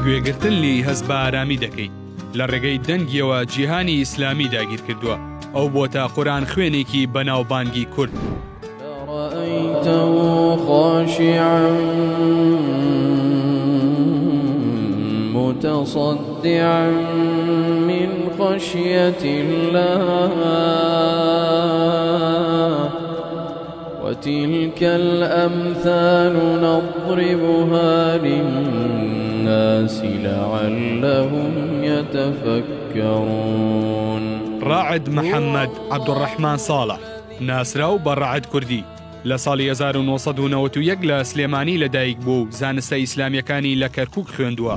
بەگوێگرتن لی هەز بە ئارامی دەکەیت لە ڕێگەی دەنگیەوە جیهانی ئیسلامی داگیر کردووە ئەو بۆتە قورئان خوێنێکی بەناوبانگی کورد رأيته خاشعا متصدعا من خشية الله وتلك الأمثال نضربها للناس لعلهم يتفكرون. ڕاعد محەممەد عەبدوڕەحمان ساڵح ناسراو بە ڕاعد کوردی لە ساڵی 1991 لە سلێمانی لەدایک بوو و زانستە ئیسلامیەکانی لە کەرکووک خوێندووە.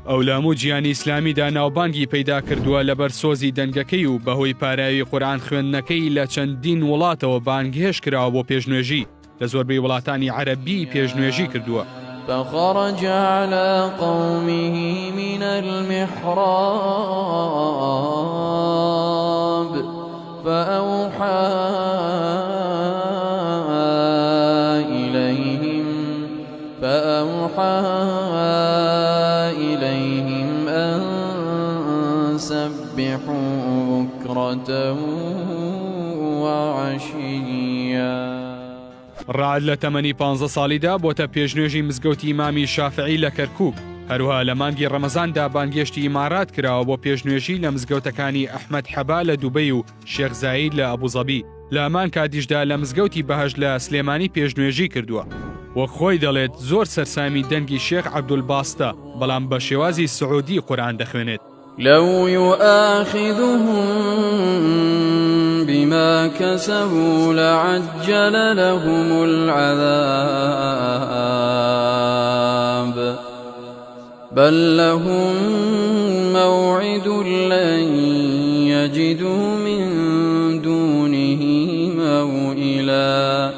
ئەو لە هەموو جیهانی ئیسلامیدا ناوبانگی پەیدا کردووە لەبەر سۆزی دەنگەکەی و بەهۆی پاراوی قورئان خوێندنەکەی لە چەندین وڵاتەوە بانگهێش کراوە بۆ پێشنوێژی لە زۆربەی وڵاتانی عەرەبی پێشنوێژی کردووە. فخرج على قومه من المحراب فأوحى إليهم أن سبحوا بكرة وعشيا. ڕاعد لە تەمەنی 15 ساڵیدا بۆتە پێشنوێژی مزگەوتی ئیمامی شافعی لە کەرکووک. هەروها لە مانگی ڕەمەزاندا بانگێشتی ئیمارات کراوە بۆ پێشنوێژی لە مزگەوتەکانی ئەحمەد حەبا لە دووبەی و شێخ زاید لە ئەبوزەبی. لە ئەمان کاتیشدا لە مزگەوتی بەهەژ لە سلێمانی پێشنوێژی کردووە. وەک خۆی دەڵێت زۆر سەرسامی دەنگی شێخ عەبدولباستە بەڵام بە شێوازی سعودی قورئان دەخوێنێت. لو يؤاخذهم بما كسبوا لعجل لهم العذاب بل لهم موعد لن يجدوا من دونه موئلا.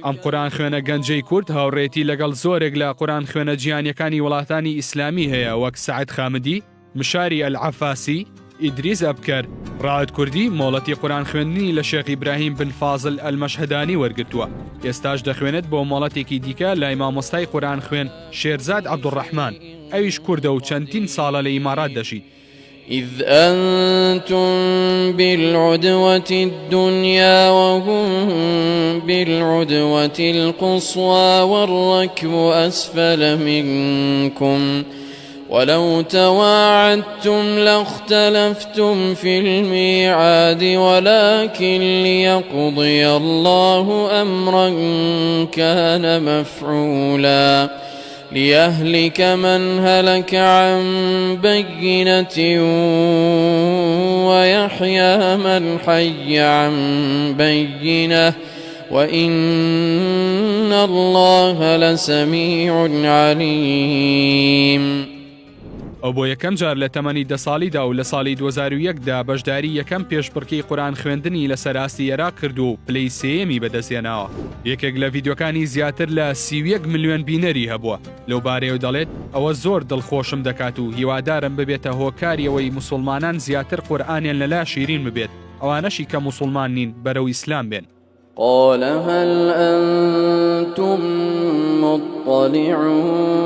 ئەم قورئان خوێنە گەنجەی کورد هاوڕێتی لەگەڵ زۆرێک لە قورئان خوێنە جیهانیەکانی وڵاتانی ئیسلامی هەیە وەک سەعد خامدی، مشاری ئەلعەفاسی، ئیدریس ئەبکەر. ڕاعد کوردی مۆڵەتی قورئان خوێندنی لە شێخ ئیبراهیم بن فازڵ ئەلمەشهەدانی وەرگرتووە. ئێستاش دەخوێنێت بۆ مۆڵەتێکی دیکە لای مامۆستای قورئان خوێن شێرزاد عەبدوڕەحمان، ئەویش کوردە و چەندین ساڵە لە ئیمارات دەژیت. إذ أنتم بالعدوة الدنيا وهم بالعدوة القصوى والركب أسفل منكم ولو تواعدتم لاختلفتم في الميعاد ولكن ليقضي الله أمرا كان مفعولا ليهلك من هلك عن بينة ويحيى من حي عن بينة وإن الله لسميع عليم. ئەو بۆ یەکەم جار لە تەمەنی 10 ساڵیدا و لە ساڵی 2001دا بەشداری یەکەم پێشبڕکێی قورئان خوێندنی لە سەراستی عێراق کرد و پلەی سێیەمی بەدەستهێناوە. یەکێک لە ڤیدیۆکانی زیاتر لە 31 ملیۆن بینەری هەبووە. لەو بارەیەوە دەڵێت ئەوە زۆر دڵخۆشم دەکات و هیوادارم ببێتە هۆکاری ئەوەی موسڵمانان زیاتر قورئانیان لەلا شیرین ببێت، ئەوانەشی کە موسڵمان نین بەرەو ئیسلام بێن. قال هل أنتم مطلعون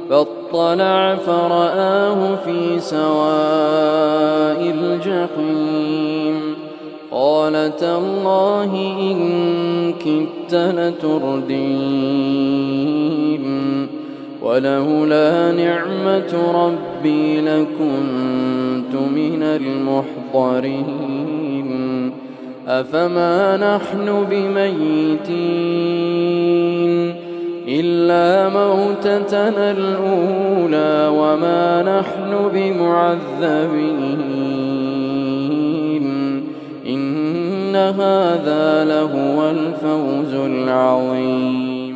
فاطلع فرآه في سواء الجحيم قال تالله إن كدت لتردين ولولا نعمة ربي لكنت من المحضرين أفما نحن بميتين إلا موتتنا الأولى وما نحن بمعذبين إن هذا لهو الفوز العظيم.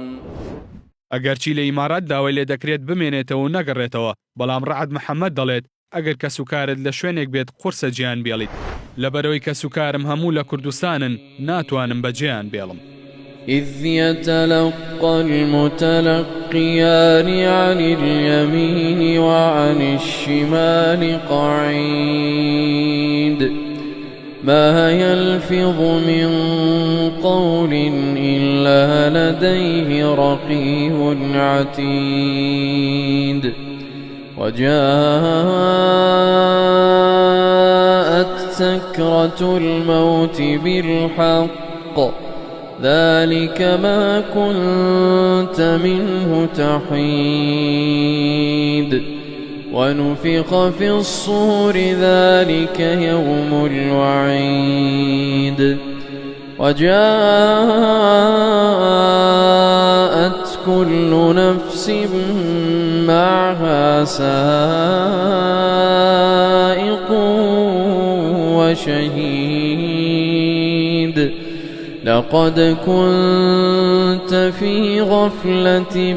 ئەگەرچی لە ئیمارات داوای لێ دەکرێت بمێنێتەوە و نەگەڕێتەوە، بەڵام ڕەعد محەممەد دەڵێت ئەگەر کەسوکارت لە شوێنێک بێت قورسە جیان بێڵیت. لەبەرەوەی کەسوکارم هەموو لە کوردستانن ناتوانم بەجێیان بێڵم. إذ يتلقى المتلقيان عن اليمين وعن الشمال قعيد ما يلفظ من قول إلا لديه رقيب عتيد وجاءت سكرة الموت بالحق ذلك ما كنت منه تحيد ونفخ في الصور ذلك يوم الوعيد وجاءت كل نفس معها سائق وشهيد لقد كنت في غفلة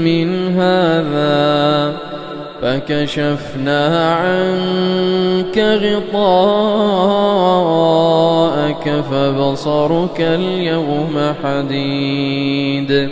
من هذا فكشفنا عنك غطاءك فبصرك اليوم حديد